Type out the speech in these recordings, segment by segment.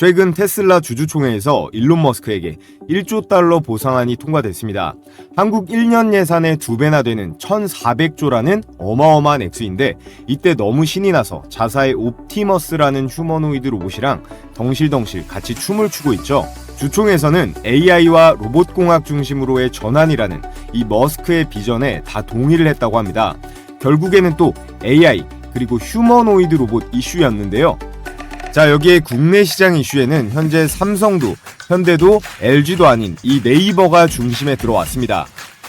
최근 테슬라 주주총회에서 일론 머스크에게 1조 달러 보상안이 통과됐습니다. 한국 1년 예산의 2배나 되는 1,400조라는 어마어마한 액수인데 이때 너무 신이 나서 자사의 옵티머스라는 휴머노이드 로봇이랑 덩실덩실 같이 춤을 추고 있죠. 주총에서는 AI와 로봇공학 중심으로의 전환이라는 이 머스크의 비전에 다 동의를 했다고 합니다. 결국에는 또 AI 그리고 휴머노이드 로봇 이슈였는데요. 자, 여기에 국내 시장 이슈에는 현재 삼성도, 현대도, LG도 아닌 이 네이버가 중심에 들어왔습니다.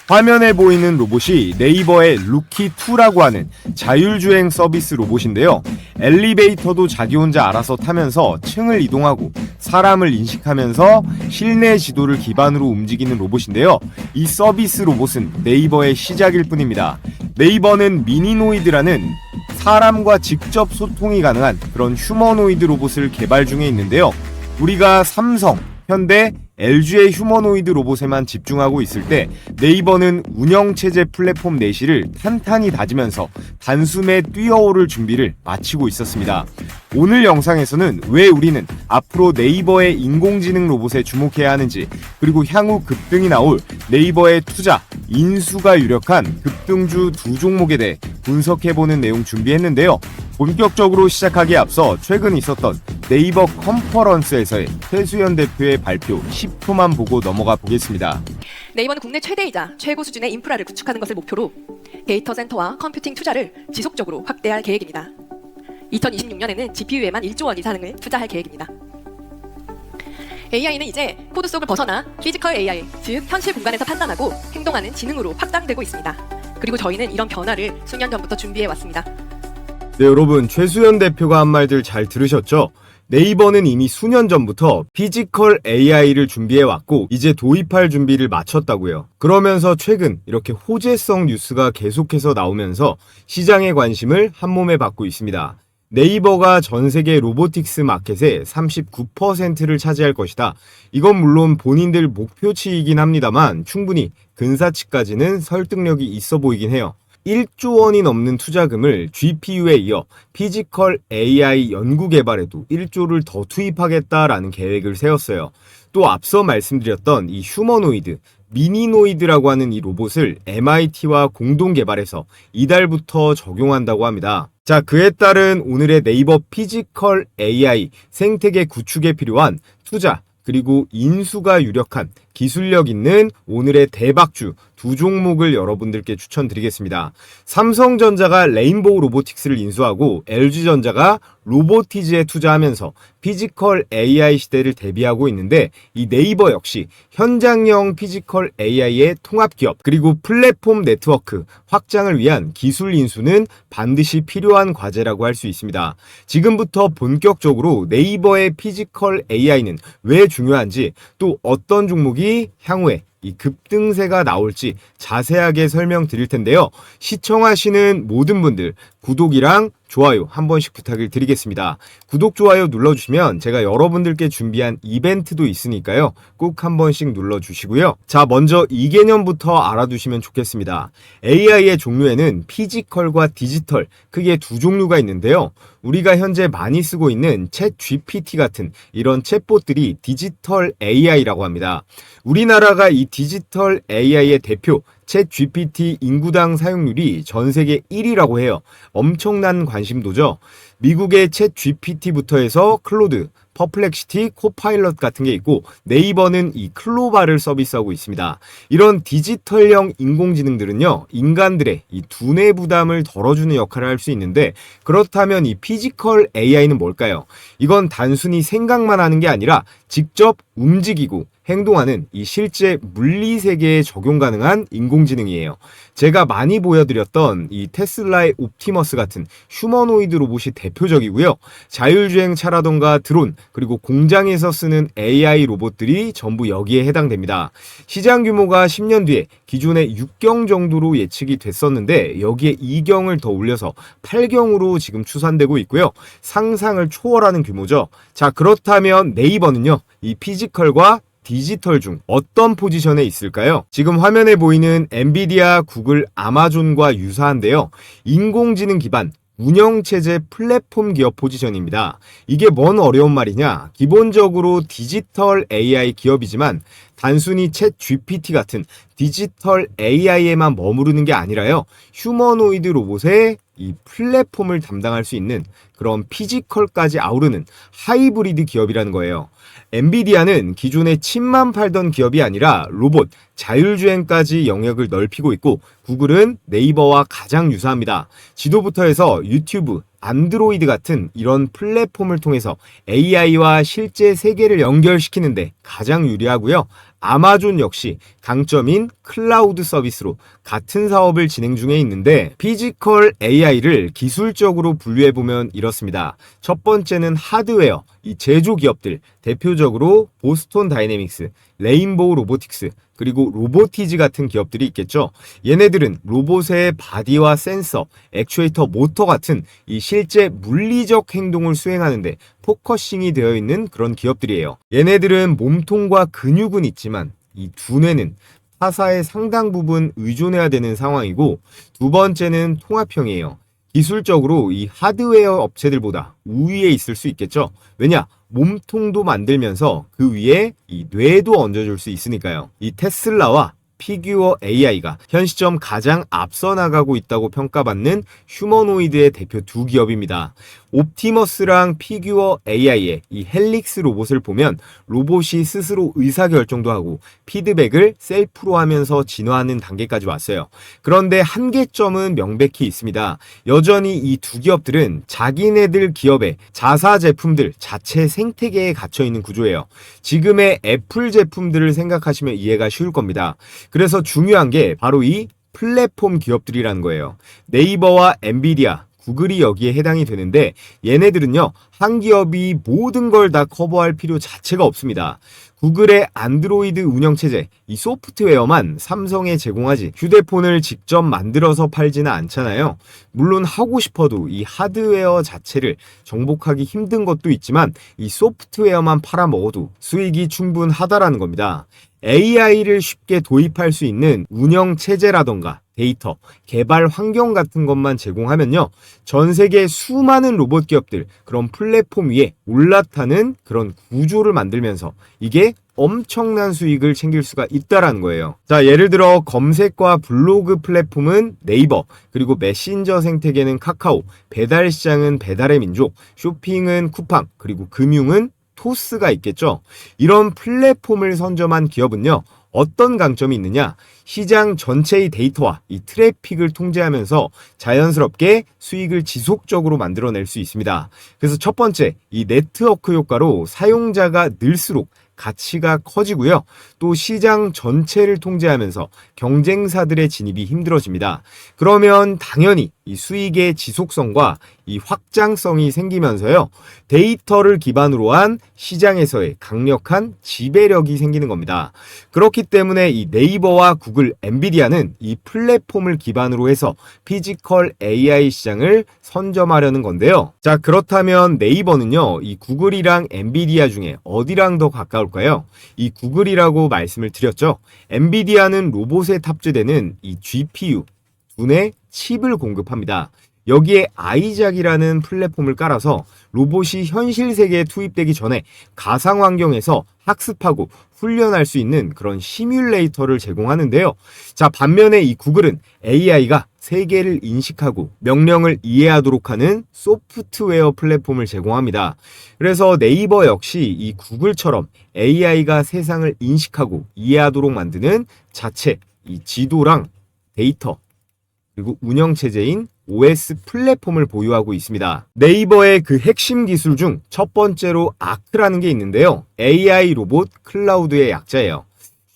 화면에 보이는 로봇이 네이버의 루키2라고 하는 자율주행 서비스 로봇인데요. 엘리베이터도 자기 혼자 알아서 타면서 층을 이동하고 사람을 인식하면서 실내 지도를 기반으로 움직이는 로봇인데요. 이 서비스 로봇은 네이버의 시작일 뿐입니다. 네이버는 미니노이드라는 사람과 직접 소통이 가능한 그런 휴머노이드 로봇을 개발 중에 있는데요. 우리가 삼성, 현대, LG의 휴머노이드 로봇에만 집중하고 있을 때 네이버는 운영체제 플랫폼 내실을 탄탄히 다지면서 단숨에 뛰어오를 준비를 마치고 있었습니다. 오늘 영상에서는 왜 우리는 앞으로 네이버의 인공지능 로봇에 주목해야 하는지, 그리고 향후 급등이 나올 네이버의 투자, 인수가 유력한 급등주 두 종목에 대해 분석해보는 내용 준비했는데요. 본격적으로 시작하기에 앞서 최근 있었던 네이버 컨퍼런스에서의 최수연 대표의 발표 10초만 보고 넘어가 보겠습니다. 네이버는 국내 최대이자 최고 수준의 인프라를 구축하는 것을 목표로 데이터 센터와 컴퓨팅 투자를 지속적으로 확대할 계획입니다. 2026년에는 GPU에만 1조 원 이상을 투자할 계획입니다. AI는 이제 코드 속을 벗어나 피지컬 AI, 즉 현실 공간에서 판단하고 행동하는 지능으로 확장되고 있습니다. 그리고 저희는 이런 변화를 수년 전부터 준비해 왔습니다. 네, 여러분, 최수연 대표가 한 말들 잘 들으셨죠? 네이버는 이미 수년 전부터 피지컬 AI를 준비해왔고 이제 도입할 준비를 마쳤다고요. 그러면서 최근 이렇게 호재성 뉴스가 계속해서 나오면서 시장의 관심을 한몸에 받고 있습니다. 네이버가 전 세계 로보틱스 마켓의 39%를 차지할 것이다. 이건 물론 본인들 목표치이긴 합니다만 충분히 근사치까지는 설득력이 있어 보이긴 해요. 1조 원이 넘는 투자금을 GPU에 이어 피지컬 AI 연구 개발에도 1조를 더 투입하겠다라는 계획을 세웠어요. 또 앞서 말씀드렸던 이 휴머노이드, 미니노이드라고 하는 이 로봇을 MIT와 공동 개발해서 이달부터 적용한다고 합니다. 자, 그에 따른 오늘의 네이버 피지컬 AI 생태계 구축에 필요한 투자, 그리고 인수가 유력한 기술력 있는 오늘의 대박주 두 종목을 여러분들께 추천드리겠습니다. 삼성전자가 레인보우 로보틱스를 인수하고 LG전자가 로보티즈에 투자하면서 피지컬 AI 시대를 대비하고 있는데 이 네이버 역시 현장형 피지컬 AI의 통합기업 그리고 플랫폼 네트워크 확장을 위한 기술 인수는 반드시 필요한 과제라고 할 수 있습니다. 지금부터 본격적으로 네이버의 피지컬 AI는 왜 중요한지, 또 어떤 종목이 향후에 이 급등세가 나올지 자세하게 설명드릴 텐데요. 시청하시는 모든 분들 구독이랑 좋아요 한 번씩 부탁을 드리겠습니다. 구독, 좋아요 눌러주시면 제가 여러분들께 준비한 이벤트도 있으니까요. 꼭 한 번씩 눌러주시고요. 자, 먼저 이 개념부터 알아두시면 좋겠습니다. AI의 종류에는 피지컬과 디지털 크게 두 종류가 있는데요. 우리가 현재 많이 쓰고 있는 챗 GPT 같은 이런 챗봇들이 디지털 AI라고 합니다. 우리나라가 이 디지털 AI의 대표 챗 GPT 인구당 사용률이 전 세계 1위라고 해요. 엄청난 관심도죠. 미국의 챗 GPT부터 해서 클로드, 퍼플렉시티, 코파일럿 같은 게 있고 네이버는 이 클로바를 서비스하고 있습니다. 이런 디지털형 인공지능들은요, 인간들의 이 두뇌 부담을 덜어주는 역할을 할 수 있는데, 그렇다면 이 피지컬 AI는 뭘까요? 이건 단순히 생각만 하는 게 아니라 직접 움직이고 행동하는 이 실제 물리 세계에 적용 가능한 인공지능이에요. 제가 많이 보여드렸던 이 테슬라의 옵티머스 같은 휴머노이드 로봇이 대표적이고요. 자율주행차라던가 드론, 그리고 공장에서 쓰는 AI 로봇들이 전부 여기에 해당됩니다. 시장 규모가 10년 뒤에 기존의 6경 정도로 예측이 됐었는데 여기에 2경을 더 올려서 8경으로 지금 추산되고 있고요. 상상을 초월하는 규모죠. 자, 그렇다면 네이버는요, 이 피지컬과 디지털 중 어떤 포지션에 있을까요? 지금 화면에 보이는 엔비디아, 구글, 아마존과 유사한데요. 인공지능 기반 운영체제 플랫폼 기업 포지션입니다. 이게 뭔 어려운 말이냐? 기본적으로 디지털 AI 기업이지만 단순히 챗 GPT 같은 디지털 AI에만 머무르는 게 아니라요. 휴머노이드 로봇의 이 플랫폼을 담당할 수 있는 그런 피지컬까지 아우르는 하이브리드 기업이라는 거예요. 엔비디아는 기존에 칩만 팔던 기업이 아니라 로봇, 자율주행까지 영역을 넓히고 있고 구글은 네이버와 가장 유사합니다. 지도부터 해서 유튜브, 안드로이드 같은 이런 플랫폼을 통해서 AI와 실제 세계를 연결시키는데 가장 유리하고요. 아마존 역시 강점인 클라우드 서비스로 같은 사업을 진행 중에 있는데 피지컬 AI를 기술적으로 분류해보면 이렇습니다. 첫 번째는 하드웨어, 이 제조 기업들, 대표적으로 보스톤 다이내믹스, 레인보우 로보틱스, 그리고 로보티즈 같은 기업들이 있겠죠. 얘네들은 로봇의 바디와 센서, 액추에이터, 모터 같은 이 실제 물리적 행동을 수행하는데 포커싱이 되어 있는 그런 기업들이에요. 얘네들은 몸통과 근육은 있지만 이 두뇌는 타사의 상당 부분 의존해야 되는 상황이고, 두 번째는 통합형이에요. 기술적으로 이 하드웨어 업체들보다 우위에 있을 수 있겠죠. 왜냐? 몸통도 만들면서 그 위에 이 뇌도 얹어줄 수 있으니까요. 이 테슬라와 피규어 AI가 현 시점 가장 앞서 나가고 있다고 평가받는 휴머노이드의 대표 두 기업입니다. 옵티머스랑 피규어 AI의 이 헬릭스 로봇을 보면 로봇이 스스로 의사결정도 하고 피드백을 셀프로 하면서 진화하는 단계까지 왔어요. 그런데 한계점은 명백히 있습니다. 여전히 이 두 기업들은 자기네들 기업의 자사 제품들 자체 생태계에 갇혀있는 구조예요. 지금의 애플 제품들을 생각하시면 이해가 쉬울 겁니다. 그래서 중요한 게 바로 이 플랫폼 기업들이라는 거예요. 네이버와 엔비디아, 구글이 여기에 해당이 되는데 얘네들은요, 한 기업이 모든 걸 다 커버할 필요 자체가 없습니다. 구글의 안드로이드 운영체제, 이 소프트웨어만 삼성에 제공하지 휴대폰을 직접 만들어서 팔지는 않잖아요. 물론 하고 싶어도 이 하드웨어 자체를 정복하기 힘든 것도 있지만 이 소프트웨어만 팔아먹어도 수익이 충분하다라는 겁니다. AI를 쉽게 도입할 수 있는 운영체제라던가 데이터, 개발 환경 같은 것만 제공하면요, 전 세계 수많은 로봇 기업들, 그런 플랫폼 위에 올라타는 그런 구조를 만들면서 이게 엄청난 수익을 챙길 수가 있다라는 거예요. 자, 예를 들어 검색과 블로그 플랫폼은 네이버, 그리고 메신저 생태계는 카카오, 배달 시장은 배달의 민족, 쇼핑은 쿠팡, 그리고 금융은 토스가 있겠죠. 이런 플랫폼을 선점한 기업은요, 어떤 강점이 있느냐? 시장 전체의 데이터와 이 트래픽을 통제하면서 자연스럽게 수익을 지속적으로 만들어낼 수 있습니다. 그래서 첫 번째, 이 네트워크 효과로 사용자가 늘수록 가치가 커지고요. 또 시장 전체를 통제하면서 경쟁사들의 진입이 힘들어집니다. 그러면 당연히 이 수익의 지속성과 이 확장성이 생기면서요, 데이터를 기반으로 한 시장에서의 강력한 지배력이 생기는 겁니다. 그렇기 때문에 이 네이버와 구글, 엔비디아는 이 플랫폼을 기반으로 해서 피지컬 AI 시장을 선점하려는 건데요. 자, 그렇다면 네이버는요, 이 구글이랑 엔비디아 중에 어디랑 더 가까울까요? 이 구글이라고 말씀을 드렸죠. 엔비디아는 로봇에 탑재되는 이 GPU, 두뇌 칩을 공급합니다. 여기에 아이작이라는 플랫폼을 깔아서 로봇이 현실 세계에 투입되기 전에 가상 환경에서 학습하고 훈련할 수 있는 그런 시뮬레이터를 제공하는데요. 자, 반면에 이 구글은 AI가 세계를 인식하고 명령을 이해하도록 하는 소프트웨어 플랫폼을 제공합니다. 그래서 네이버 역시 이 구글처럼 AI가 세상을 인식하고 이해하도록 만드는 자체 이 지도랑 데이터, 그리고 운영체제인 OS 플랫폼을 보유하고 있습니다. 네이버의 그 핵심 기술 중 첫 번째로 아크라는 게 있는데요. AI 로봇 클라우드의 약자예요.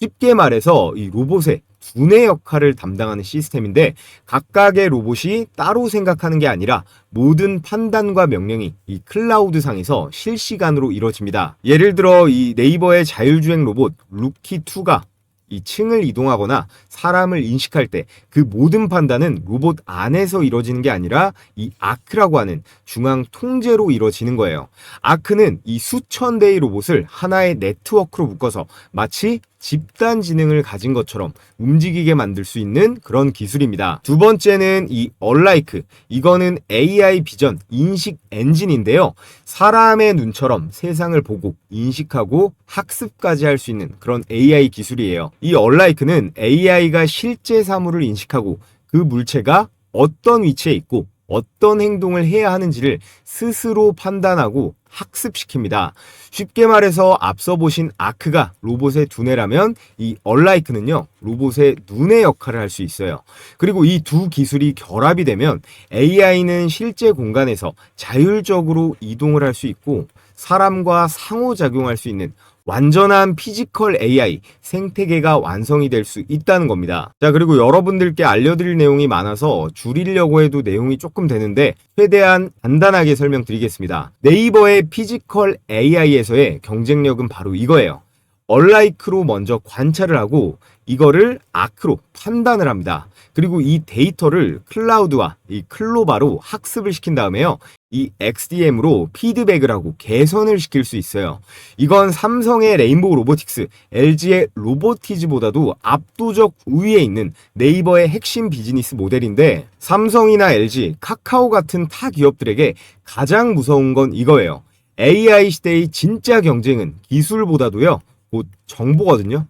쉽게 말해서 이 로봇의 두뇌 역할을 담당하는 시스템인데 각각의 로봇이 따로 생각하는 게 아니라 모든 판단과 명령이 이 클라우드 상에서 실시간으로 이루어집니다. 예를 들어 이 네이버의 자율주행 로봇 루키2가 이 층을 이동하거나 사람을 인식할 때 그 모든 판단은 로봇 안에서 이루어지는 게 아니라 이 아크라고 하는 중앙 통제로 이루어지는 거예요. 아크는 이 수천 대의 로봇을 하나의 네트워크로 묶어서 마치 집단 지능을 가진 것처럼 움직이게 만들 수 있는 그런 기술입니다. 두 번째는 이 얼라이크. 이거는 AI 비전 인식 엔진인데요. 사람의 눈처럼 세상을 보고 인식하고 학습까지 할 수 있는 그런 AI 기술이에요. 이 얼라이크는 AI가 실제 사물을 인식하고 그 물체가 어떤 위치에 있고 어떤 행동을 해야 하는지를 스스로 판단하고 학습시킵니다. 쉽게 말해서 앞서 보신 아크가 로봇의 두뇌라면 이 얼라이크는요, 로봇의 눈의 역할을 할 수 있어요. 그리고 이 두 기술이 결합이 되면 AI는 실제 공간에서 자율적으로 이동을 할 수 있고 사람과 상호작용할 수 있는 완전한 피지컬 AI 생태계가 완성이 될 수 있다는 겁니다. 자, 그리고 여러분들께 알려드릴 내용이 많아서 줄이려고 해도 내용이 조금 되는데 최대한 간단하게 설명드리겠습니다. 네이버의 피지컬 AI에서의 경쟁력은 바로 이거예요. 얼라이크로 먼저 관찰을 하고 이거를 아크로 판단을 합니다. 그리고 이 데이터를 클라우드와 이 클로바로 학습을 시킨 다음에요. 이 XDM으로 피드백을 하고 개선을 시킬 수 있어요. 이건 삼성의 레인보우 로보틱스, LG의 로보티즈보다도 압도적 우위에 있는 네이버의 핵심 비즈니스 모델인데 삼성이나 LG, 카카오 같은 타 기업들에게 가장 무서운 건 이거예요. AI 시대의 진짜 경쟁은 기술보다도요, 곧 정보거든요.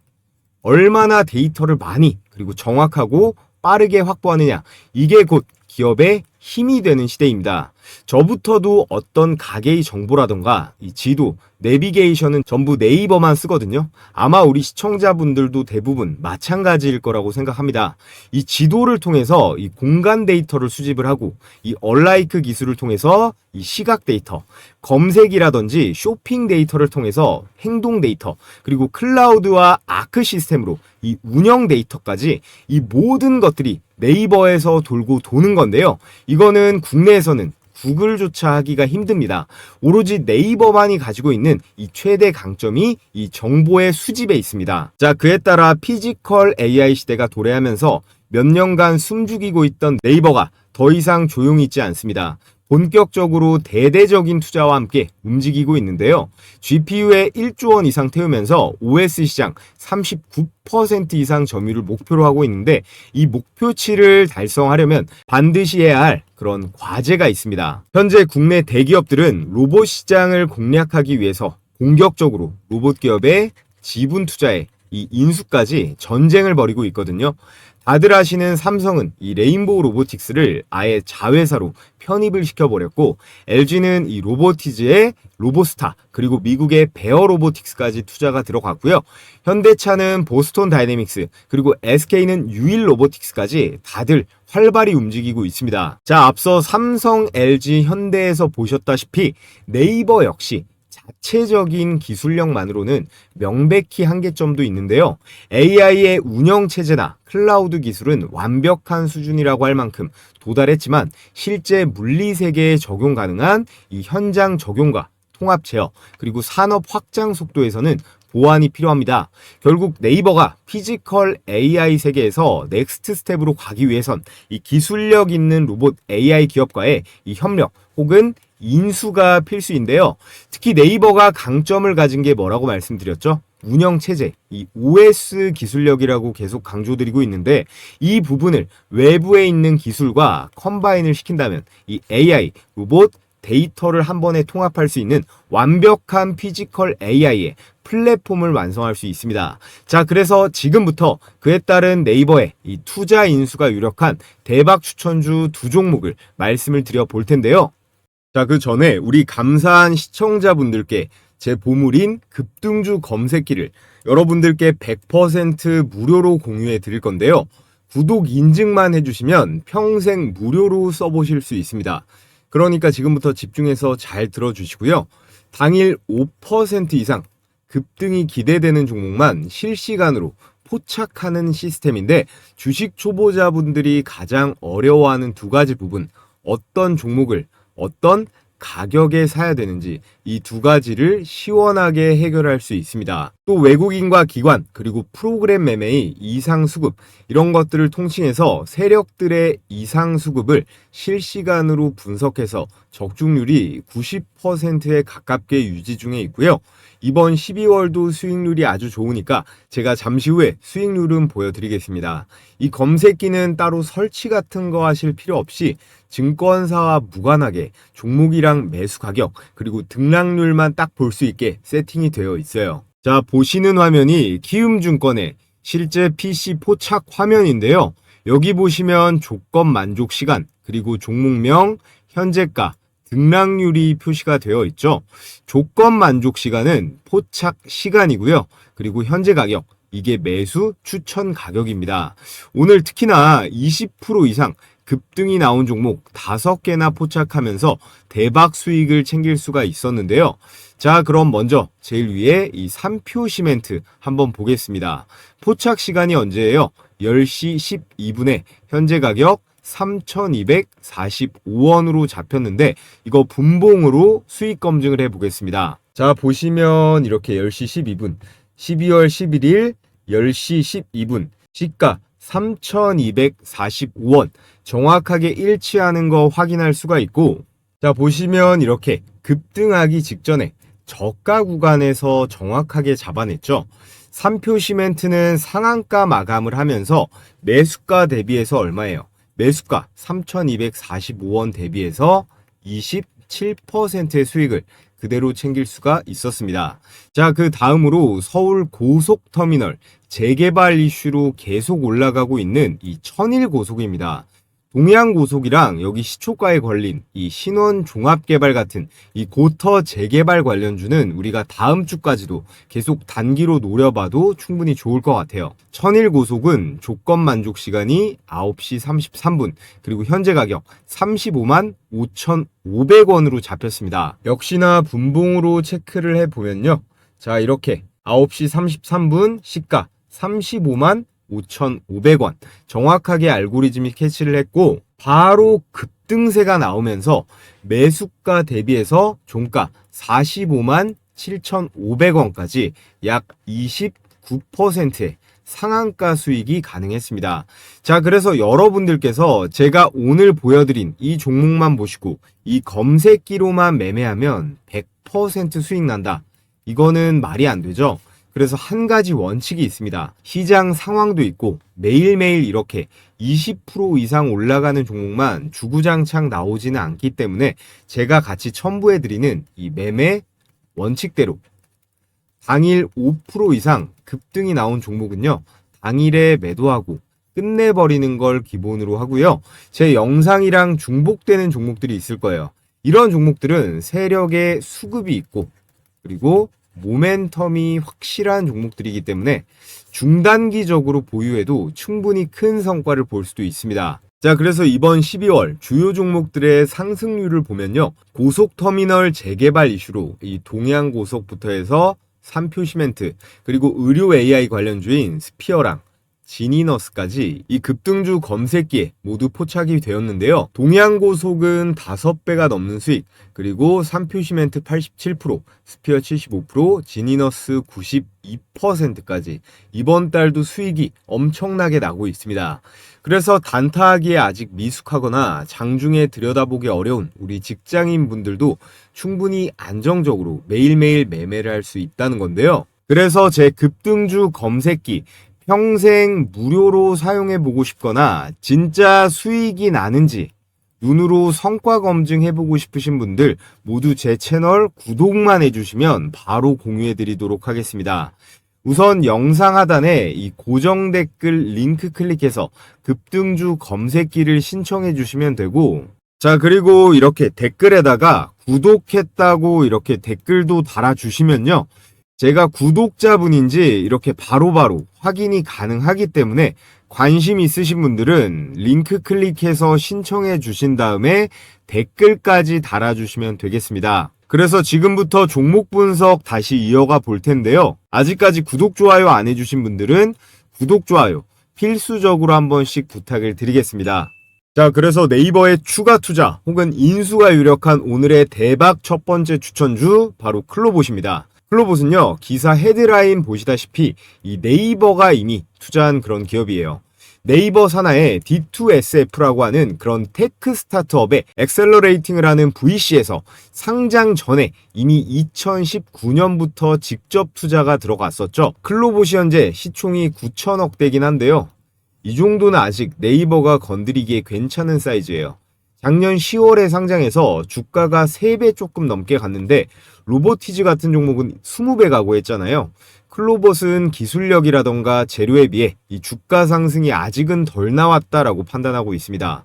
얼마나 데이터를 많이 그리고 정확하고 빠르게 확보하느냐, 이게 곧 기업의 힘이 되는 시대입니다. 저부터도 어떤 가게의 정보라던가 이 지도, 내비게이션은 전부 네이버만 쓰거든요. 아마 우리 시청자분들도 대부분 마찬가지일 거라고 생각합니다. 이 지도를 통해서 이 공간 데이터를 수집을 하고 이 얼라이크 기술을 통해서 이 시각 데이터, 검색이라든지 쇼핑 데이터를 통해서 행동 데이터, 그리고 클라우드와 아크 시스템으로 이 운영 데이터까지 이 모든 것들이 네이버에서 돌고 도는 건데요. 이거는 국내에서는 구글조차 하기가 힘듭니다. 오로지 네이버만이 가지고 있는 이 최대 강점이 이 정보의 수집에 있습니다. 자, 그에 따라 피지컬 AI 시대가 도래하면서 몇 년간 숨죽이고 있던 네이버가 더 이상 조용히 있지 않습니다. 본격적으로 대대적인 투자와 함께 움직이고 있는데요. GPU에 1조 원 이상 태우면서 OS 시장 39% 이상 점유율을 목표로 하고 있는데 이 목표치를 달성하려면 반드시 해야 할 그런 과제가 있습니다. 현재 국내 대기업들은 로봇 시장을 공략하기 위해서 공격적으로 로봇 기업의 지분 투자에 이 인수까지 전쟁을 벌이고 있거든요. 다들 아시는 삼성은 이 레인보우 로보틱스를 아예 자회사로 편입을 시켜버렸고 LG는 이 로보티즈의 로보스타 그리고 미국의 베어 로보틱스까지 투자가 들어갔고요. 현대차는 보스톤 다이내믹스 그리고 SK는 유일 로보틱스까지 다들 활발히 움직이고 있습니다. 자, 앞서 삼성, LG, 현대에서 보셨다시피 네이버 역시 자체적인 기술력만으로는 명백히 한계점도 있는데요. AI의 운영체제나 클라우드 기술은 완벽한 수준이라고 할 만큼 도달했지만 실제 물리세계에 적용 가능한 이 현장 적용과 통합 제어 그리고 산업 확장 속도에서는 보완이 필요합니다. 결국 네이버가 피지컬 AI 세계에서 넥스트 스텝으로 가기 위해선 이 기술력 있는 로봇 AI 기업과의 이 협력 혹은 인수가 필수인데요. 특히 네이버가 강점을 가진 게 뭐라고 말씀드렸죠? 운영체제, 이 OS 기술력이라고 계속 강조드리고 있는데 이 부분을 외부에 있는 기술과 컴바인을 시킨다면 이 AI, 로봇, 데이터를 한 번에 통합할 수 있는 완벽한 피지컬 AI의 플랫폼을 완성할 수 있습니다. 자, 그래서 지금부터 그에 따른 네이버의 이 투자 인수가 유력한 대박 추천주 두 종목을 말씀을 드려 볼 텐데요. 자, 그 전에 우리 감사한 시청자분들께 제 보물인 급등주 검색기를 여러분들께 100% 무료로 공유해 드릴 건데요. 구독 인증만 해주시면 평생 무료로 써보실 수 있습니다. 그러니까 지금부터 집중해서 잘 들어주시고요. 당일 5% 이상 급등이 기대되는 종목만 실시간으로 포착하는 시스템인데 주식 초보자분들이 가장 어려워하는 두 가지 부분, 어떤 종목을 어떤 가격에 사야 되는지 이 두 가지를 시원하게 해결할 수 있습니다. 또 외국인과 기관 그리고 프로그램 매매의 이상 수급 이런 것들을 통칭해서 세력들의 이상 수급을 실시간으로 분석해서 적중률이 90%에 가깝게 유지 중에 있고요. 이번 12월도 수익률이 아주 좋으니까 제가 잠시 후에 수익률은 보여드리겠습니다. 이 검색기는 따로 설치 같은 거 하실 필요 없이 증권사와 무관하게 종목이랑 매수 가격 그리고 등락률만 딱 볼 수 있게 세팅이 되어 있어요. 자, 보시는 화면이 키움증권의 실제 PC 포착 화면인데요. 여기 보시면 조건 만족 시간 그리고 종목명, 현재가, 등락률이 표시가 되어 있죠. 조건 만족 시간은 포착 시간이고요. 그리고 현재 가격, 이게 매수 추천 가격입니다. 오늘 특히나 20% 이상 급등이 나온 종목 5개나 포착하면서 대박 수익을 챙길 수가 있었는데요. 자, 그럼 먼저 제일 위에 이 3표 시멘트 한번 보겠습니다. 포착 시간이 언제예요? 10시 12분에 현재 가격 3,245원으로 잡혔는데 이거 분봉으로 수익 검증을 해 보겠습니다. 자, 보시면 이렇게 10시 12분 12월 11일 10시 12분 시가 3,245원 정확하게 일치하는 거 확인할 수가 있고, 자, 보시면 이렇게 급등하기 직전에 저가 구간에서 정확하게 잡아냈죠. 3표 시멘트는 상한가 마감을 하면서 매수가 대비해서 얼마예요? 매수가 3,245원 대비해서 27%의 수익을 그대로 챙길 수가 있었습니다. 자, 그 다음으로 서울 고속터미널 재개발 이슈로 계속 올라가고 있는 이 천일고속입니다. 동양고속이랑 여기 시초가에 걸린 이 신원종합개발 같은 이 고터 재개발 관련주는 우리가 다음 주까지도 계속 단기로 노려봐도 충분히 좋을 것 같아요. 천일고속은 조건 만족 시간이 9시 33분 그리고 현재 가격 35만 5,500원으로 잡혔습니다. 역시나 분봉으로 체크를 해보면요. 자, 이렇게 9시 33분 시가 35만 5,500원 정확하게 알고리즘이 캐치를 했고 바로 급등세가 나오면서 매수가 대비해서 종가 45만 7,500원까지 약 29%의 상한가 수익이 가능했습니다. 자, 그래서 여러분들께서 제가 오늘 보여드린 이 종목만 보시고 이 검색기로만 매매하면 100% 수익 난다. 이거는 말이 안 되죠. 그래서 한 가지 원칙이 있습니다. 시장 상황도 있고 매일매일 이렇게 20% 이상 올라가는 종목만 주구장창 나오지는 않기 때문에 제가 같이 첨부해드리는 이 매매 원칙대로 당일 5% 이상 급등이 나온 종목은요, 당일에 매도하고 끝내버리는 걸 기본으로 하고요. 제 영상이랑 중복되는 종목들이 있을 거예요. 이런 종목들은 세력의 수급이 있고 그리고 모멘텀이 확실한 종목들이기 때문에 중단기적으로 보유해도 충분히 큰 성과를 볼 수도 있습니다. 자, 그래서 이번 12월 주요 종목들의 상승률을 보면요. 고속터미널 재개발 이슈로 이 동양고속부터 해서 3표 시멘트 그리고 의료 AI 관련주인 스피어랑 지니너스까지 이 급등주 검색기에 모두 포착이 되었는데요. 동양고속은 5배가 넘는 수익, 그리고 3표 시멘트 87%, 스피어 75%, 지니너스 92%까지 이번 달도 수익이 엄청나게 나고 있습니다. 그래서 단타하기에 아직 미숙하거나 장중에 들여다보기 어려운 우리 직장인 분들도 충분히 안정적으로 매일매일 매매를 할 수 있다는 건데요. 그래서 제 급등주 검색기 평생 무료로 사용해보고 싶거나 진짜 수익이 나는지 눈으로 성과 검증해보고 싶으신 분들 모두 제 채널 구독만 해주시면 바로 공유해드리도록 하겠습니다. 우선 영상 하단에 이 고정 댓글 링크 클릭해서 급등주 검색기를 신청해주시면 되고, 자, 그리고 이렇게 댓글에다가 구독했다고 이렇게 댓글도 달아주시면요. 제가 구독자분인지 이렇게 바로바로 확인이 가능하기 때문에 관심 있으신 분들은 링크 클릭해서 신청해 주신 다음에 댓글까지 달아주시면 되겠습니다. 그래서 지금부터 종목 분석 다시 이어가 볼 텐데요. 아직까지 구독, 좋아요 안 해주신 분들은 구독, 좋아요 필수적으로 한 번씩 부탁을 드리겠습니다. 자, 그래서 네이버의 추가 투자 혹은 인수가 유력한 오늘의 대박 첫 번째 추천주 바로 클로봇입니다. 클로봇은요, 기사 헤드라인 보시다시피 이 네이버가 이미 투자한 그런 기업이에요. 네이버 산하의 D2SF라고 하는 그런 테크 스타트업의 엑셀러레이팅을 하는 VC에서 상장 전에 이미 2019년부터 직접 투자가 들어갔었죠. 클로봇이 현재 시총이 9천억대긴 한데요. 이 정도는 아직 네이버가 건드리기에 괜찮은 사이즈예요. 작년 10월에 상장해서 주가가 3배 조금 넘게 갔는데 로보티즈 같은 종목은 20배 가고 했잖아요. 클로봇은 기술력이라던가 재료에 비해 이 주가 상승이 아직은 덜 나왔다라고 판단하고 있습니다.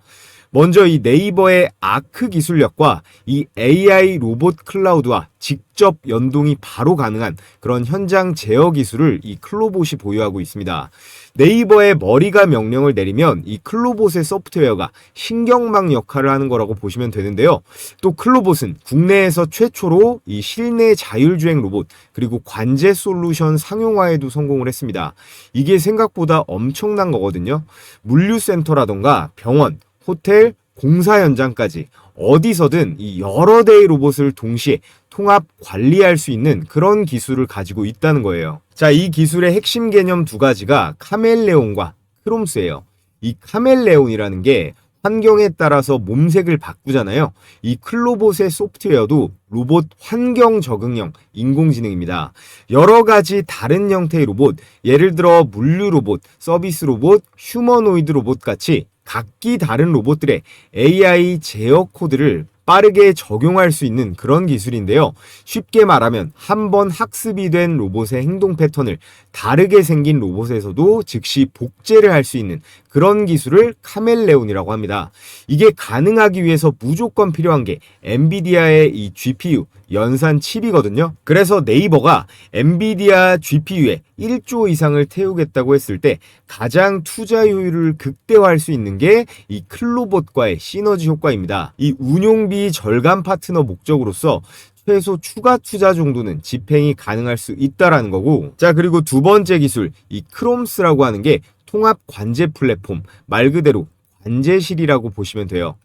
먼저 이 네이버의 아크 기술력과 이 AI 로봇 클라우드와 직접 연동이 바로 가능한 그런 현장 제어 기술을 이 클로봇이 보유하고 있습니다. 네이버의 머리가 명령을 내리면 이 클로봇의 소프트웨어가 신경망 역할을 하는 거라고 보시면 되는데요. 또 클로봇은 국내에서 최초로 이 실내 자율주행 로봇 그리고 관제 솔루션 상용화에도 성공을 했습니다. 이게 생각보다 엄청난 거거든요. 물류센터라던가 병원, 호텔, 공사 현장까지 어디서든 이 여러 대의 로봇을 동시에 통합 관리할 수 있는 그런 기술을 가지고 있다는 거예요. 자, 이 기술의 핵심 개념 두 가지가 카멜레온과 크롬스예요. 이 카멜레온이라는 게 환경에 따라서 몸색을 바꾸잖아요. 이 클로봇의 소프트웨어도 로봇 환경 적응형 인공지능입니다. 여러 가지 다른 형태의 로봇, 예를 들어 물류 로봇, 서비스 로봇, 휴머노이드 로봇 같이 각기 다른 로봇들의 AI 제어 코드를 빠르게 적용할 수 있는 그런 기술인데요. 쉽게 말하면 한번 학습이 된 로봇의 행동 패턴을 다르게 생긴 로봇에서도 즉시 복제를 할 수 있는 그런 기술을 카멜레온이라고 합니다. 이게 가능하기 위해서 무조건 필요한 게 엔비디아의 이 GPU, 연산 칩이거든요. 그래서 네이버가 엔비디아 GPU에 1조 이상을 태우겠다고 했을 때 가장 투자 효율을 극대화할 수 있는 게 이 클로봇과의 시너지 효과입니다. 이 운용비 절감 파트너 목적으로서 최소 추가 투자 정도는 집행이 가능할 수 있다라는 거고, 자, 그리고 두 번째 기술, 이 크롬스라고 하는 게 통합 관제 플랫폼, 말 그대로 관제실이라고 보시면 돼요.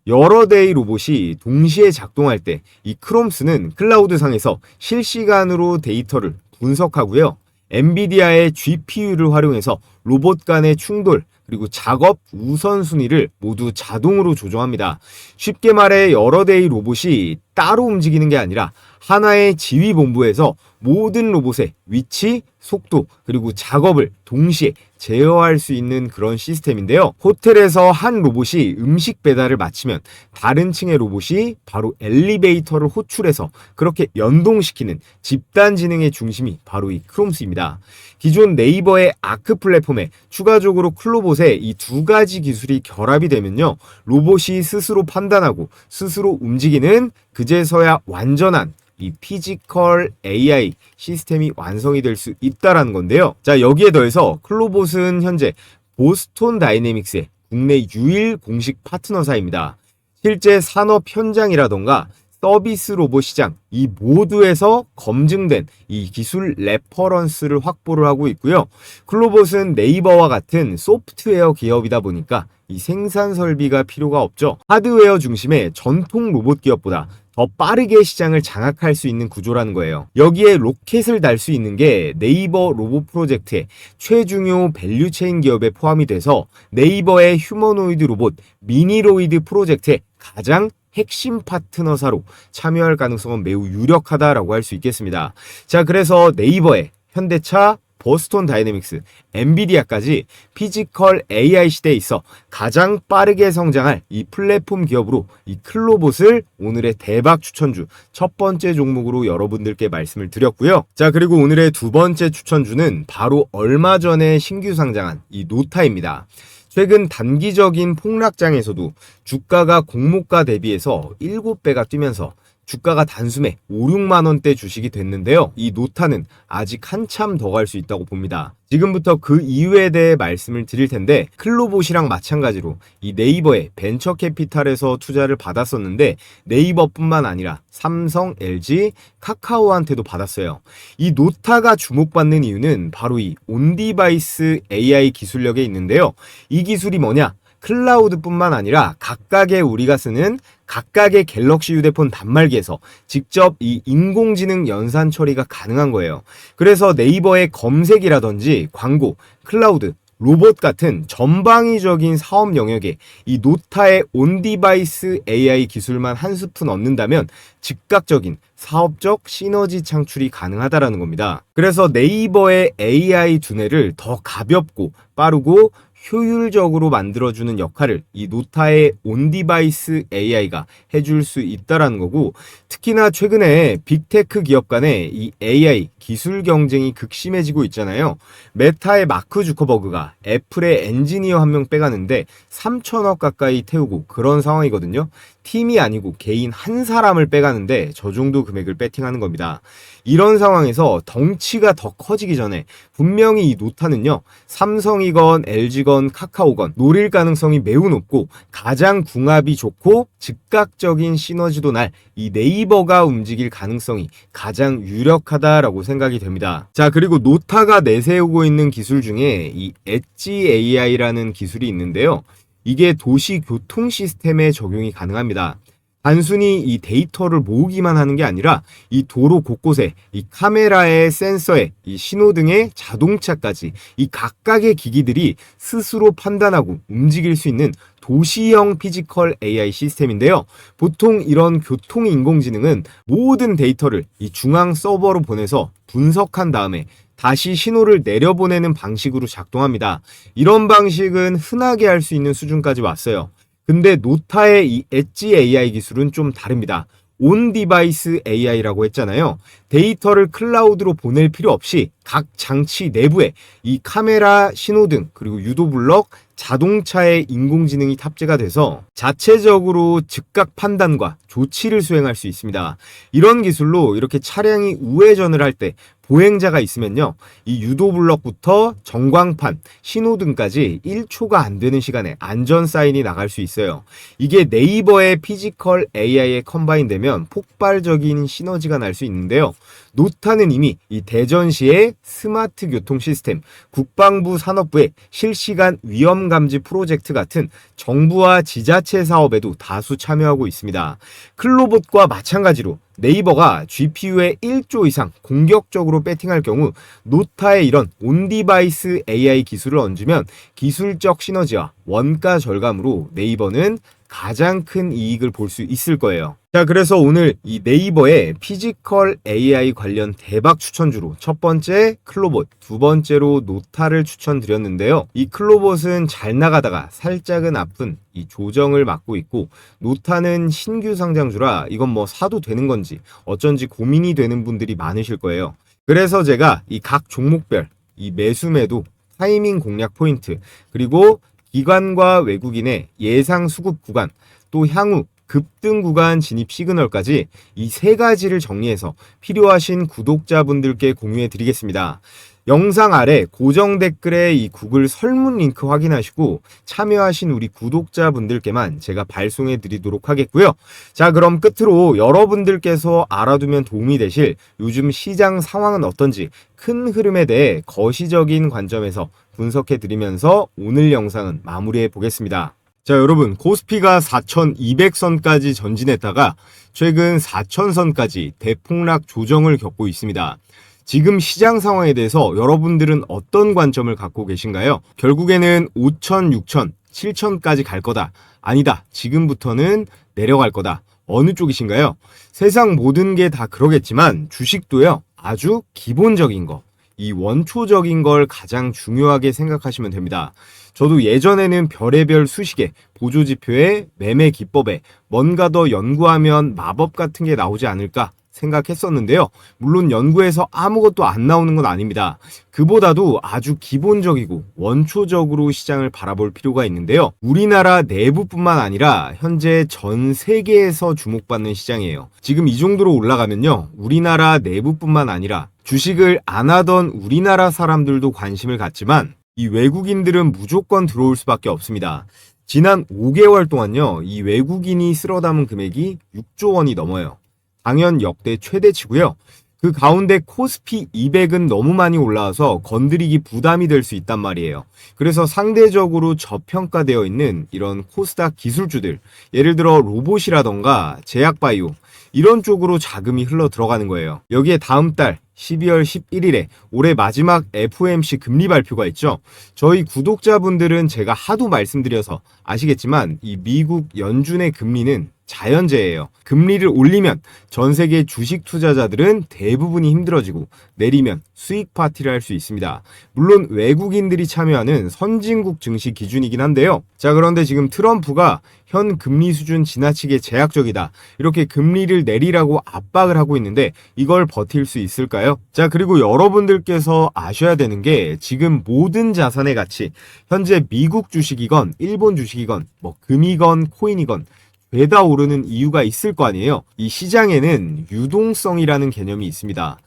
여러 대의 로봇이 동시에 작동할 때 이 크롬스는 클라우드 상에서 실시간으로 데이터를 분석하고요. 엔비디아의 GPU를 활용해서 로봇 간의 충돌, 그리고 작업 우선순위를 모두 자동으로 조정합니다. 쉽게 말해 여러 대의 로봇이 따로 움직이는 게 아니라 하나의 지휘본부에서 모든 로봇의 위치, 속도, 그리고 작업을 동시에 제어할 수 있는 그런 시스템인데요. 호텔에서 한 로봇이 음식 배달을 마치면 다른 층의 로봇이 바로 엘리베이터를 호출해서 그렇게 연동시키는 집단 지능의 중심이 바로 이 크롬스입니다. 기존 네이버의 아크 플랫폼에 추가적으로 클로봇의 이 두 가지 기술이 결합이 되면요, 로봇이 스스로 판단하고 스스로 움직이는 그제서야 완전한 이 피지컬 AI 시스템이 완성이 될 수 있다라는 건데요. 자, 여기에 더해서 클로봇은 현재 보스톤 다이내믹스의 국내 유일 공식 파트너사입니다. 실제 산업 현장이라던가 서비스 로봇 시장 이 모두에서 검증된 이 기술 레퍼런스를 확보를 하고 있고요. 클로봇은 네이버와 같은 소프트웨어 기업이다 보니까 이 생산 설비가 필요가 없죠. 하드웨어 중심의 전통 로봇 기업보다 더 빠르게 시장을 장악할 수 있는 구조라는 거예요. 여기에 로켓을 달 수 있는 게 네이버 로봇 프로젝트의 최중요 밸류체인 기업에 포함이 돼서 네이버의 휴머노이드 로봇 미니로이드 프로젝트의 가장 핵심 파트너사로 참여할 가능성은 매우 유력하다라고 할 수 있겠습니다. 자, 그래서 네이버의 현대차, 보스톤 다이내믹스, 엔비디아까지 피지컬 AI 시대에 있어 가장 빠르게 성장할 이 플랫폼 기업으로 이 클로봇을 오늘의 대박 추천주 첫 번째 종목으로 여러분들께 말씀을 드렸고요. 자, 그리고 오늘의 두 번째 추천주는 바로 얼마 전에 신규 상장한 이 노타입니다. 최근 단기적인 폭락장에서도 주가가 공모가 대비해서 7배가 뛰면서 주가가 단숨에 5, 6만 원대 주식이 됐는데요. 이 노타는 아직 한참 더 갈 수 있다고 봅니다. 지금부터 그 이유에 대해 말씀을 드릴 텐데, 클로봇이랑 마찬가지로 이 네이버의 벤처 캐피탈에서 투자를 받았었는데 네이버뿐만 아니라 삼성, LG, 카카오한테도 받았어요. 이 노타가 주목받는 이유는 바로 이 온디바이스 AI 기술력에 있는데요. 이 기술이 뭐냐? 클라우드뿐만 아니라 각각의 우리가 쓰는 각각의 갤럭시 휴대폰 단말기에서 직접 이 인공지능 연산 처리가 가능한 거예요. 그래서 네이버의 검색이라든지 광고, 클라우드, 로봇 같은 전방위적인 사업 영역에 이 노타의 온디바이스 AI 기술만 한 스푼 얻는다면 즉각적인 사업적 시너지 창출이 가능하다라는 겁니다. 그래서 네이버의 AI 두뇌를 더 가볍고 빠르고 효율적으로 만들어주는 역할을 이 노타의 온디바이스 AI가 해줄 수 있다라는 거고, 특히나 최근에 빅테크 기업 간의 이 AI 기술 경쟁이 극심해지고 있잖아요. 메타의 마크 주커버그가 애플의 엔지니어 한 명 빼가는데 3천억 가까이 태우고 그런 상황이거든요. 팀이 아니고 개인 한 사람을 빼가는데 저 정도 금액을 배팅하는 겁니다. 이런 상황에서 덩치가 더 커지기 전에 분명히 이 노타는요, 삼성이건 LG건 카카오건 노릴 가능성이 매우 높고 가장 궁합이 좋고 즉각적인 시너지도 날 이 네이버가 움직일 가능성이 가장 유력하다라고 생각이 됩니다. 자, 그리고 노타가 내세우고 있는 기술 중에 이 엣지 AI라는 기술이 있는데요. 이게 도시 교통 시스템에 적용이 가능합니다. 단순히 이 데이터를 모으기만 하는 게 아니라 이 도로 곳곳에 이 카메라에 센서에 이 신호등에 자동차까지 이 각각의 기기들이 스스로 판단하고 움직일 수 있는 도시형 피지컬 AI 시스템인데요. 보통 이런 교통 인공지능은 모든 데이터를 이 중앙 서버로 보내서 분석한 다음에 다시 신호를 내려보내는 방식으로 작동합니다. 이런 방식은 흔하게 할 수 있는 수준까지 왔어요. 근데 노타의 이 엣지 AI 기술은 좀 다릅니다. 온 디바이스 AI라고 했잖아요. 데이터를 클라우드로 보낼 필요 없이 각 장치 내부에 이 카메라, 신호등, 그리고 유도블럭, 자동차의 인공지능이 탑재가 돼서 자체적으로 즉각 판단과 조치를 수행할 수 있습니다. 이런 기술로 이렇게 차량이 우회전을 할 때 보행자가 있으면요, 이 유도블럭부터 전광판, 신호등까지 1초가 안 되는 시간에 안전 사인이 나갈 수 있어요. 이게 네이버의 피지컬 AI에 컴바인 되면 폭발적인 시너지가 날 수 있는데요. 노타는 이미 이 대전시의 스마트 교통 시스템, 국방부 산업부의 실시간 위험 감지 프로젝트 같은 정부와 지자체 사업에도 다수 참여하고 있습니다. 클로봇과 마찬가지로 네이버가 GPU에 1조 이상 공격적으로 배팅할 경우 노타의 이런 온디바이스 AI 기술을 얹으면 기술적 시너지와 원가 절감으로 네이버는 가장 큰 이익을 볼 수 있을 거예요. 자, 그래서 오늘 이 네이버의 피지컬 AI 관련 대박 추천주로 첫 번째 클로봇, 두 번째로 노타를 추천드렸는데요. 이 클로봇은 잘 나가다가 살짝은 아픈 이 조정을 맡고 있고, 노타는 신규 상장주라 이건 뭐 사도 되는 건지 어쩐지 고민이 되는 분들이 많으실 거예요. 그래서 제가 이 각 종목별 이 매수 매도, 타이밍 공략 포인트, 그리고 기관과 외국인의 예상 수급 구간, 또 향후 급등 구간 진입 시그널까지 이 세 가지를 정리해서 필요하신 구독자분들께 공유해 드리겠습니다. 영상 아래 고정 댓글에 이 구글 설문 링크 확인하시고 참여하신 우리 구독자분들께만 제가 발송해 드리도록 하겠고요. 자, 그럼 끝으로 여러분들께서 알아두면 도움이 되실 요즘 시장 상황은 어떤지 큰 흐름에 대해 거시적인 관점에서 분석해 드리면서 오늘 영상은 마무리해 보겠습니다. 자, 여러분, 코스피가 4,200선까지 전진했다가 최근 4,000선까지 대폭락 조정을 겪고 있습니다. 지금 시장 상황에 대해서 여러분들은 어떤 관점을 갖고 계신가요? 결국에는 5,000, 6,000, 7,000까지 갈 거다. 아니다. 지금부터는 내려갈 거다. 어느 쪽이신가요? 세상 모든 게 다 그러겠지만 주식도요, 아주 기본적인 거, 이 원초적인 걸 가장 중요하게 생각하시면 됩니다. 저도 예전에는 별의별 수식에, 보조지표에, 매매 기법에 뭔가 더 연구하면 마법 같은 게 나오지 않을까 생각했었는데요. 물론 연구에서 아무것도 안 나오는 건 아닙니다. 그보다도 아주 기본적이고 원초적으로 시장을 바라볼 필요가 있는데요. 우리나라 내부뿐만 아니라 현재 전 세계에서 주목받는 시장이에요. 지금 이 정도로 올라가면요, 우리나라 내부뿐만 아니라 주식을 안 하던 우리나라 사람들도 관심을 갖지만 이 외국인들은 무조건 들어올 수밖에 없습니다. 지난 5개월 동안요, 이 외국인이 쓸어 담은 금액이 6조 원이 넘어요. 당연 역대 최대치고요. 그 가운데 코스피 200은 너무 많이 올라와서 건드리기 부담이 될 수 있단 말이에요. 그래서 상대적으로 저평가되어 있는 이런 코스닥 기술주들, 예를 들어 로봇이라던가 제약바이오, 이런 쪽으로 자금이 흘러 들어가는 거예요. 여기에 다음 달 12월 11일에 올해 마지막 FOMC 금리 발표가 있죠. 저희 구독자분들은 제가 하도 말씀드려서 아시겠지만 이 미국 연준의 금리는 자연재해예요. 금리를 올리면 전 세계 주식 투자자들은 대부분이 힘들어지고 내리면 수익 파티를 할 수 있습니다. 물론 외국인들이 참여하는 선진국 증시 기준이긴 한데요. 자, 그런데 지금 트럼프가 현 금리 수준 지나치게 제약적이다, 이렇게 금리를 내리라고 압박을 하고 있는데 이걸 버틸 수 있을까요? 자, 그리고 여러분들께서 아셔야 되는 게 지금 모든 자산의 가치, 현재 미국 주식이건 일본 주식이건 뭐 금이건 코인이건 죄다 오르는 이유가 있을 거 아니에요. 이 시장에는 유동성이라는 개념이 있습니다.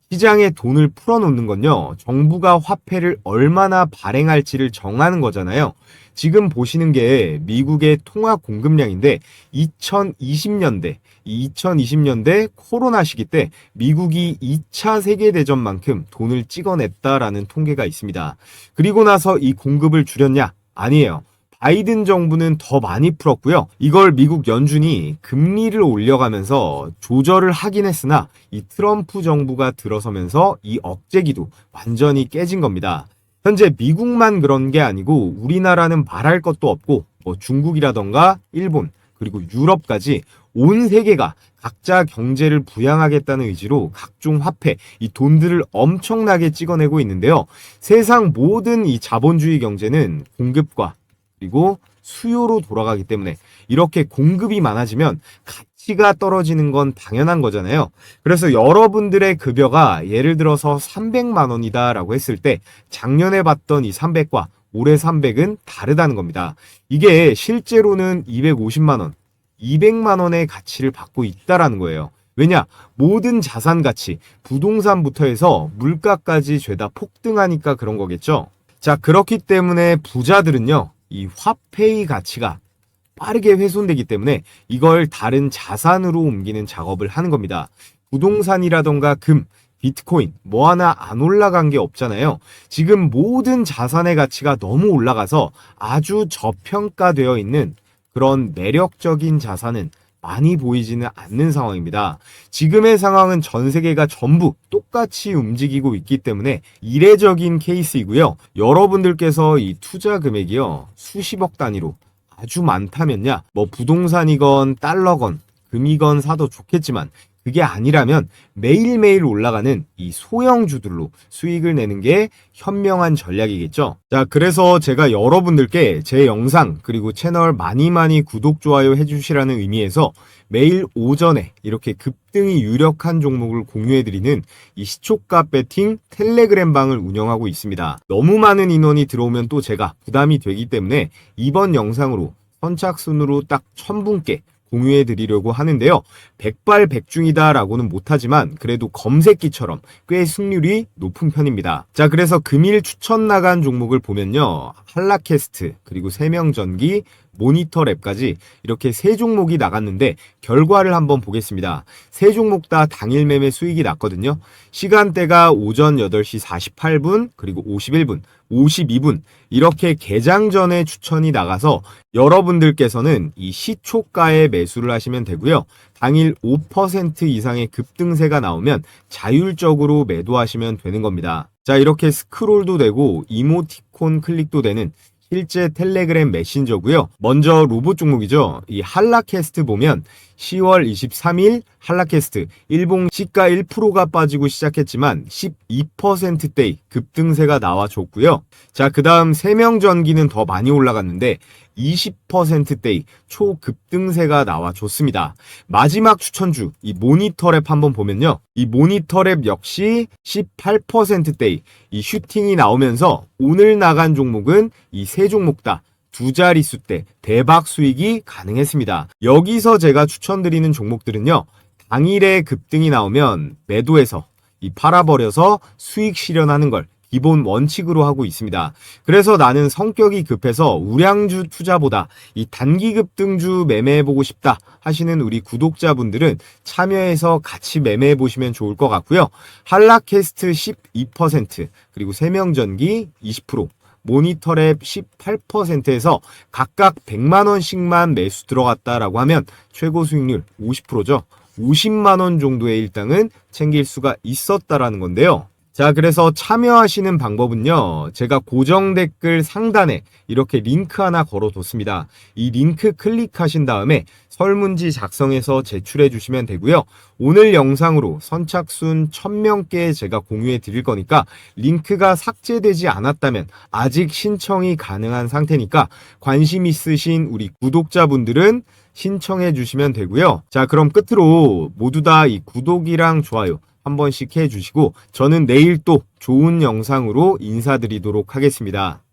시장에 돈을 풀어놓는 건요, 정부가 화폐를 얼마나 발행할지를 정하는 거잖아요. 지금 보시는 게 미국의 통화 공급량인데 2020년대 코로나 시기 때 미국이 2차 세계대전만큼 돈을 찍어냈다라는 통계가 있습니다. 그리고 나서 이 공급을 줄였냐? 아니에요. 바이든 정부는 더 많이 풀었고요. 이걸 미국 연준이 금리를 올려가면서 조절을 하긴 했으나 이 트럼프 정부가 들어서면서 이 억제기도 완전히 깨진 겁니다. 현재 미국만 그런 게 아니고 우리나라는 말할 것도 없고 뭐 중국이라던가 일본 그리고 유럽까지 온 세계가 각자 경제를 부양하겠다는 의지로 각종 화폐, 이 돈들을 엄청나게 찍어내고 있는데요. 세상 모든 이 자본주의 경제는 공급과 그리고 수요로 돌아가기 때문에 이렇게 공급이 많아지면 가치가 떨어지는 건 당연한 거잖아요. 그래서 여러분들의 급여가 예를 들어서 300만 원이다 라고 했을 때 작년에 봤던 이 300과 올해 300은 다르다는 겁니다. 이게 실제로는 250만 원, 200만 원의 가치를 받고 있다라는 거예요. 왜냐? 모든 자산 가치, 부동산부터 해서 물가까지 죄다 폭등하니까 그런 거겠죠. 자, 그렇기 때문에 부자들은요, 이 화폐의 가치가 빠르게 훼손되기 때문에 이걸 다른 자산으로 옮기는 작업을 하는 겁니다. 부동산이라던가 금, 비트코인 뭐 하나 안 올라간 게 없잖아요. 지금 모든 자산의 가치가 너무 올라가서 아주 저평가되어 있는 그런 매력적인 자산은 많이 보이지는 않는 상황입니다. 지금의 상황은 전 세계가 전부 똑같이 움직이고 있기 때문에 이례적인 케이스이고요. 여러분들께서 이 투자 금액이요, 수십억 단위로 아주 많다면야 뭐 부동산이건 달러건 금이건 사도 좋겠지만 그게 아니라면 매일매일 올라가는 이 소형주들로 수익을 내는 게 현명한 전략이겠죠. 자, 그래서 제가 여러분들께 제 영상 그리고 채널 많이 구독, 좋아요 해주시라는 의미에서 매일 오전에 이렇게 급등이 유력한 종목을 공유해드리는 이 시초가 배팅 텔레그램 방을 운영하고 있습니다. 너무 많은 인원이 들어오면 또 제가 부담이 되기 때문에 이번 영상으로 선착순으로 딱 1000분께 공유해 드리려고 하는데요. 백발백중이다 라고는 못하지만 그래도 검색기처럼 꽤 승률이 높은 편입니다. 자, 그래서 금일 추천 나간 종목을 보면요, 한라캐스트 그리고 세명전기, 모니터랩까지 이렇게 세 종목이 나갔는데 결과를 한번 보겠습니다. 세 종목 다 당일 매매 수익이 났거든요. 시간대가 오전 8시 48분 그리고 51분 52분 이렇게 개장 전에 추천이 나가서 여러분들께서는 이 시초가에 매수를 하시면 되고요. 당일 5% 이상의 급등세가 나오면 자율적으로 매도하시면 되는 겁니다. 자, 이렇게 스크롤도 되고 이모티콘 클릭도 되는 실제 텔레그램 메신저고요. 먼저 로봇 종목이죠. 이 한라캐스트 보면 10월 23일 한라캐스트 일봉 시가 1%가 빠지고 시작했지만 12%대의 급등세가 나와줬고요. 자, 그 다음 세명전기는 더 많이 올라갔는데 20%대의 초급등세가 나와줬습니다. 마지막 추천주 이 모니터랩 한번 보면요, 이 모니터랩 역시 18%대의 이 슈팅이 나오면서 오늘 나간 종목은 이 세 종목 다 두 자릿수 대 대박 수익이 가능했습니다. 여기서 제가 추천드리는 종목들은요, 당일에 급등이 나오면 매도해서 이 팔아버려서 수익 실현하는 걸 기본 원칙으로 하고 있습니다. 그래서 나는 성격이 급해서 우량주 투자보다 이 단기 급등주 매매해보고 싶다 하시는 우리 구독자분들은 참여해서 같이 매매해보시면 좋을 것 같고요. 한라캐스트 12% 그리고 세명전기 20%, 모니터랩 18%에서 각각 100만원씩만 매수 들어갔다라고 하면 최고 수익률 50%죠. 50만 원 정도의 일당은 챙길 수가 있었다라는 건데요. 자, 그래서 참여하시는 방법은요. 제가 고정 댓글 상단에 이렇게 링크 하나 걸어뒀습니다. 이 링크 클릭하신 다음에 설문지 작성해서 제출해 주시면 되고요. 오늘 영상으로 선착순 1000명께 제가 공유해 드릴 거니까 링크가 삭제되지 않았다면 아직 신청이 가능한 상태니까 관심 있으신 우리 구독자분들은 신청해 주시면 되고요. 자, 그럼 끝으로 모두 다 이 구독이랑 좋아요 한 번씩 해주시고 저는 내일 또 좋은 영상으로 인사드리도록 하겠습니다.